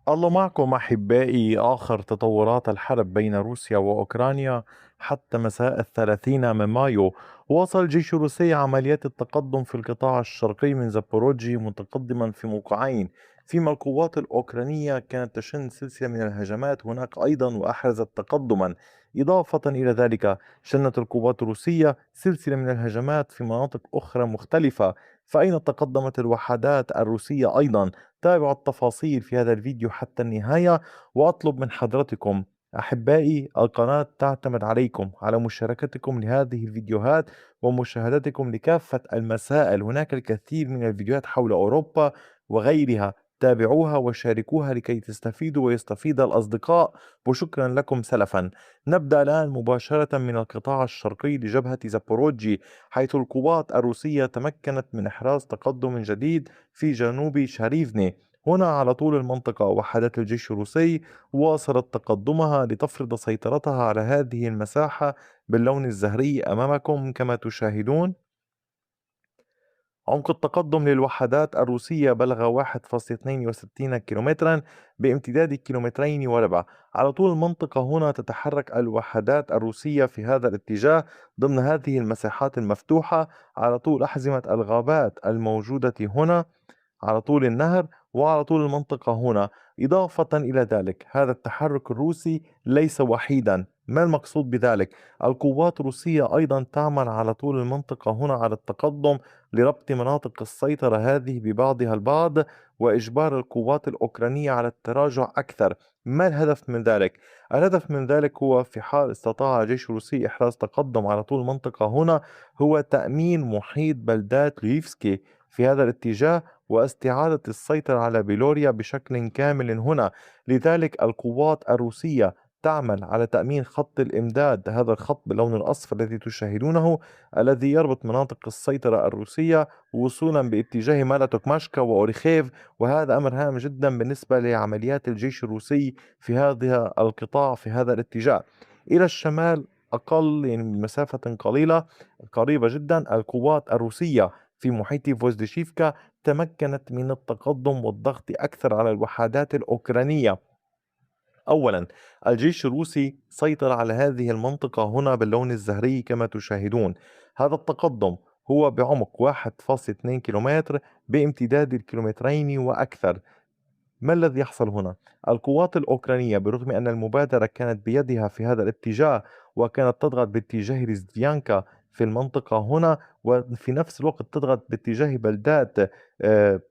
الله معكم أحبائي. آخر تطورات الحرب بين روسيا وأوكرانيا حتى مساء 30 من مايو. واصل الجيش الروسي عمليات التقدم في القطاع الشرقي من زابوروجي متقدما في موقعين، فيما القوات الأوكرانية كانت تشن سلسلة من الهجمات هناك أيضا وأحرزت تقدما. إضافة إلى ذلك شنت القوات الروسية سلسلة من الهجمات في مناطق أخرى مختلفة. فأين تقدمت الوحدات الروسية أيضا؟ تابعوا التفاصيل في هذا الفيديو حتى النهاية. وأطلب من حضرتكم أحبائي القناة تعتمد عليكم على مشاركتكم لهذه الفيديوهات ومشاهدتكم لكافة المسائل. هناك الكثير من الفيديوهات حول أوروبا وغيرها، تابعوها وشاركوها لكي تستفيدوا ويستفيد الأصدقاء. وشكرا لكم سلفا. نبدأ الآن مباشرة من القطاع الشرقي لجبهة زابوروجي، حيث القوات الروسية تمكنت من إحراز تقدم جديد في جنوب شاريفني. هنا على طول المنطقة وحدات الجيش الروسي واصلت تقدمها لتفرض سيطرتها على هذه المساحة باللون الزهري أمامكم كما تشاهدون. عمق التقدم للوحدات الروسية بلغ 1.62 كيلومترا بامتداد كيلومترين وربع. على طول المنطقة هنا تتحرك الوحدات الروسية في هذا الاتجاه ضمن هذه المساحات المفتوحة على طول أحزمة الغابات الموجودة هنا على طول النهر وعلى طول المنطقة هنا. إضافة إلى ذلك هذا التحرك الروسي ليس وحيدا. ما المقصود بذلك؟ القوات الروسية أيضا تعمل على طول المنطقة هنا على التقدم لربط مناطق السيطرة هذه ببعضها البعض وإجبار القوات الأوكرانية على التراجع أكثر. ما الهدف من ذلك؟ الهدف من ذلك هو في حال استطاع الجيش الروسي إحراز تقدم على طول المنطقة هنا هو تأمين محيط بلدات ليفسكي في هذا الاتجاه واستعادة السيطرة على بيلوريا بشكل كامل هنا. لذلك القوات الروسية تعمل على تأمين خط الإمداد، هذا الخط باللون الأصفر الذي تشاهدونه الذي يربط مناطق السيطرة الروسية وصولا باتجاه مالاتوكماشكا وأوريخيف. وهذا أمر هام جدا بالنسبة لعمليات الجيش الروسي في هذا القطاع في هذا الاتجاه. إلى الشمال أقل يعني بمسافة قريبة جدا القوات الروسية في محيط فوزديشيفكا تمكنت من التقدم والضغط أكثر على الوحدات الأوكرانية. أولا الجيش الروسي سيطر على هذه المنطقة هنا باللون الزهري كما تشاهدون. هذا التقدم هو بعمق 1.2 كيلومتر بامتداد الكيلومترين وأكثر. ما الذي يحصل هنا؟ القوات الأوكرانية برغم أن المبادرة كانت بيدها في هذا الاتجاه وكانت تضغط باتجاه ريزديانكا في المنطقة هنا، وفي نفس الوقت تضغط باتجاه بلدات آه،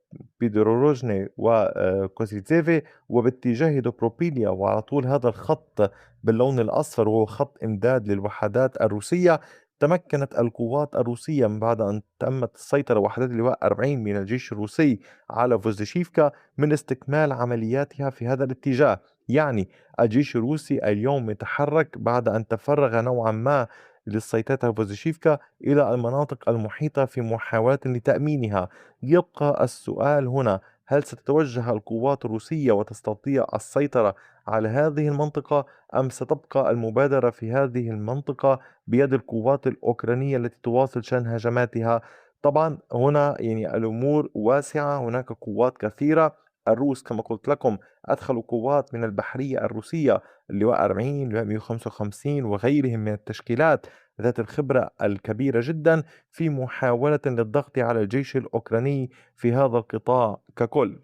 بيدروروجني وكوزيتسيفي وباتجاه دوبروبيليا. وعلى طول هذا الخط باللون الأصفر وهو خط إمداد للوحدات الروسية. تمكنت القوات الروسية من بعد أن تمت السيطرة وحدات اللواء 40 من الجيش الروسي على فوزيشيفكا من استكمال عملياتها في هذا الاتجاه. يعني الجيش الروسي اليوم يتحرك بعد أن تفرغ نوعا ما للسيطرة على فوزيشيفكا إلى المناطق المحيطة في محاولة لتأمينها. يبقى السؤال هنا، هل ستتوجه القوات الروسية وتستطيع السيطرة على هذه المنطقة أم ستبقى المبادرة في هذه المنطقة بيد القوات الأوكرانية التي تواصل شن هجماتها؟ طبعا هنا يعني الأمور واسعة، هناك قوات كثيرة. الروس كما قلت لكم أدخلوا قوات من البحرية الروسية، اللواء 40 اللواء 155 وغيرهم من التشكيلات ذات الخبرة الكبيرة جدا في محاولة للضغط على الجيش الأوكراني في هذا القطاع ككل.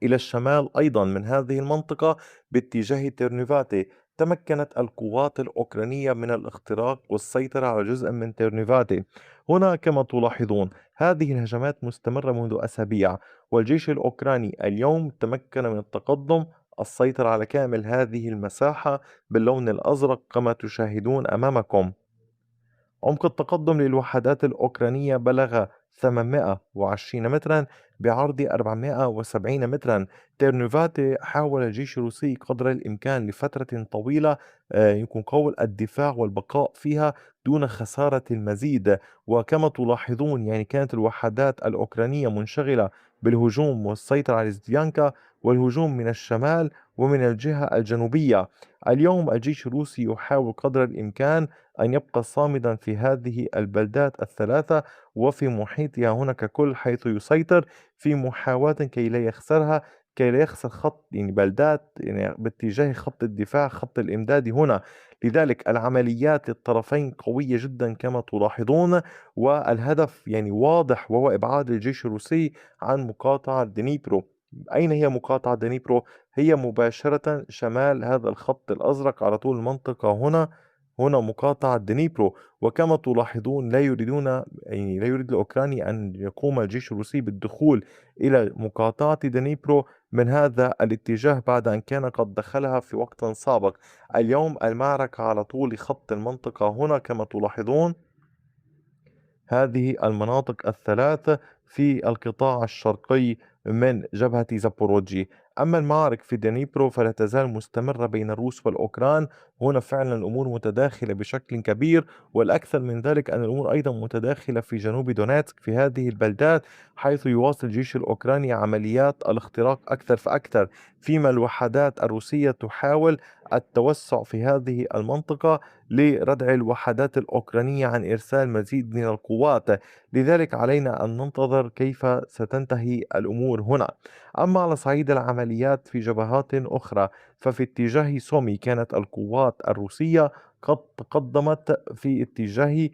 إلى الشمال أيضا من هذه المنطقة باتجاه تيرنيفاتي تمكنت القوات الأوكرانية من الاختراق والسيطرة على جزء من تيرنيفاتي. هنا كما تلاحظون هذه الهجمات مستمرة منذ أسابيع، والجيش الأوكراني اليوم تمكن من التقدم السيطرة على كامل هذه المساحة باللون الأزرق كما تشاهدون أمامكم. عمق التقدم للوحدات الأوكرانية بلغ 820 مترا بعرض 470 مترا. تيرنوفاتي حاول الجيش الروسي قدر الإمكان لفترة طويلة يمكن قول الدفاع والبقاء فيها دون خسارة المزيد. وكما تلاحظون يعني كانت الوحدات الأوكرانية منشغلة بالهجوم والسيطرة على زديانكا والهجوم من الشمال ومن الجهة الجنوبية. اليوم الجيش الروسي يحاول قدر الإمكان أن يبقى صامدا في هذه البلدات الثلاثة وفي محيطها هنا ككل حيث يسيطر في محاولة كي لا يخسرها كي لا يخسر خط يعني بلدات يعني باتجاه خط الدفاع خط الإمداد هنا. لذلك العمليات للطرفين قوية جدا كما تلاحظون، والهدف يعني واضح وهو إبعاد الجيش الروسي عن مقاطعة دنيبرو. أين هي مقاطعة دنيبرو؟ هي مباشرة شمال هذا الخط الأزرق على طول المنطقة هنا. هنا مقاطعة دنيبرو. وكما تلاحظون لا يريدون يعني لا يريد الأوكراني أن يقوم الجيش الروسي بالدخول إلى مقاطعة دنيبرو من هذا الاتجاه بعد أن كان قد دخلها في وقت سابق. اليوم المعركة على طول خط المنطقة هنا كما تلاحظون، هذه المناطق الثلاثة في القطاع الشرقي من جبهة زابوروجي. أما المعارك في دنيبرو فلا تزال مستمرة بين الروس والأوكران. هنا فعلا الأمور متداخلة بشكل كبير، والأكثر من ذلك أن الأمور أيضا متداخلة في جنوب دونيتسك في هذه البلدات، حيث يواصل الجيش الأوكراني عمليات الاختراق أكثر فأكثر، فيما الوحدات الروسية تحاول التوسع في هذه المنطقة لردع الوحدات الأوكرانية عن إرسال مزيد من القوات. لذلك علينا أن ننتظر كيف ستنتهي الأمور هنا. أما على صعيد العمليات في جبهات أخرى، ففي اتجاه سومي كانت القوات الروسية قد تقدمت في اتجاه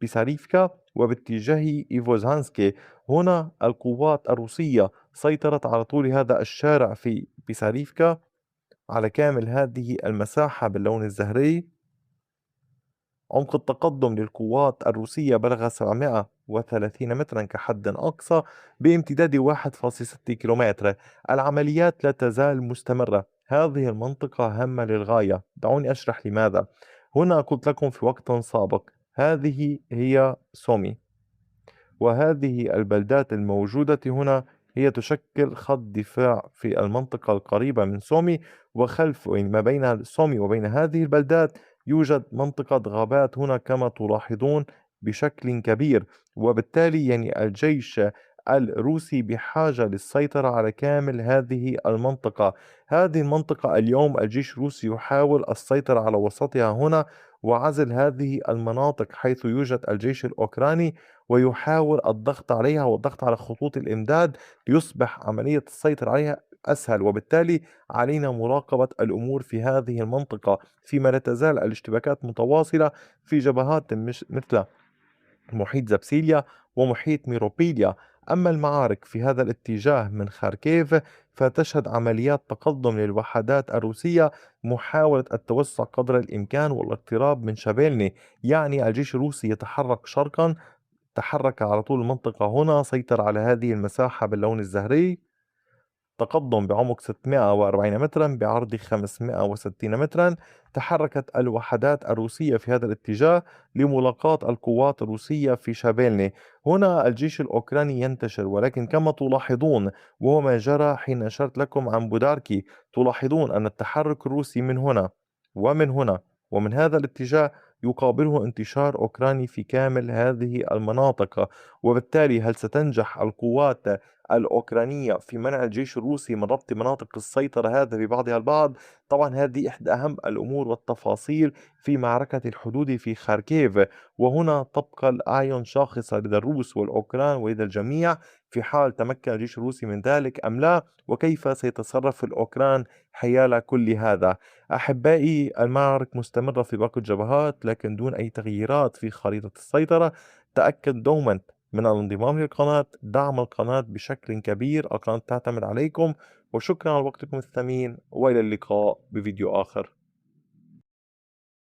بيساريفكا وباتجاه إيفوزانسكي. هنا القوات الروسية سيطرت على طول هذا الشارع في بيساريفكا على كامل هذه المساحة باللون الزهري. عمق التقدم للقوات الروسية بلغ 730 مترا كحد أقصى بامتداد 1.6 كيلومتر. العمليات لا تزال مستمرة. هذه المنطقة هامة للغاية. دعوني أشرح لماذا. هنا قلت لكم في وقت سابق هذه هي سومي، وهذه البلدات الموجودة هنا هي تشكل خط دفاع في المنطقة القريبة من سومي. وخلف يعني ما بين سومي وبين هذه البلدات يوجد منطقة غابات هنا كما تلاحظون بشكل كبير. وبالتالي يعني الجيش الروسي بحاجة للسيطرة على كامل هذه المنطقة. هذه المنطقة اليوم الجيش الروسي يحاول السيطرة على وسطها هنا وعزل هذه المناطق حيث يوجد الجيش الأوكراني، ويحاول الضغط عليها والضغط على خطوط الإمداد ليصبح عملية السيطرة عليها أسهل. وبالتالي علينا مراقبة الأمور في هذه المنطقة، فيما لا تزال الاشتباكات متواصلة في جبهات مش مثل محيط زبسيليا ومحيط ميروبيليا. أما المعارك في هذا الاتجاه من خاركيف فتشهد عمليات تقدم للوحدات الروسية، محاولة التوسع قدر الإمكان والاقتراب من شابيلني. يعني الجيش الروسي يتحرك شرقا، تحرك على طول المنطقة هنا، سيطر على هذه المساحة باللون الزهري، تقدم بعمق 640 مترا بعرض 560 مترا. تحركت الوحدات الروسية في هذا الاتجاه لملاقاة القوات الروسية في شابيلني. هنا الجيش الأوكراني ينتشر، ولكن كما تلاحظون وهو ما جرى حين أشرت لكم عن بوداركي، تلاحظون أن التحرك الروسي من هنا ومن هنا ومن هذا الاتجاه يقابله انتشار أوكراني في كامل هذه المناطق. وبالتالي هل ستنجح القوات الأوكرانية في منع الجيش الروسي من ربط مناطق السيطرة هذا ببعضها البعض؟ طبعا هذه إحدى أهم الأمور والتفاصيل في معركة الحدود في خاركيف. وهنا تبقى الأعين شاخصة لدى الروس والأوكران ولدى الجميع في حال تمكن الجيش الروسي من ذلك أم لا، وكيف سيتصرف الأوكران حيال كل هذا. أحبائي، المعارك مستمرة في باقي الجبهات لكن دون أي تغييرات في خريطة السيطرة. تأكد دوما من الانضمام للقناة، دعم القناة بشكل كبير. القناة تعتمد عليكم. وشكرا على وقتكم الثمين، وإلى اللقاء بفيديو آخر.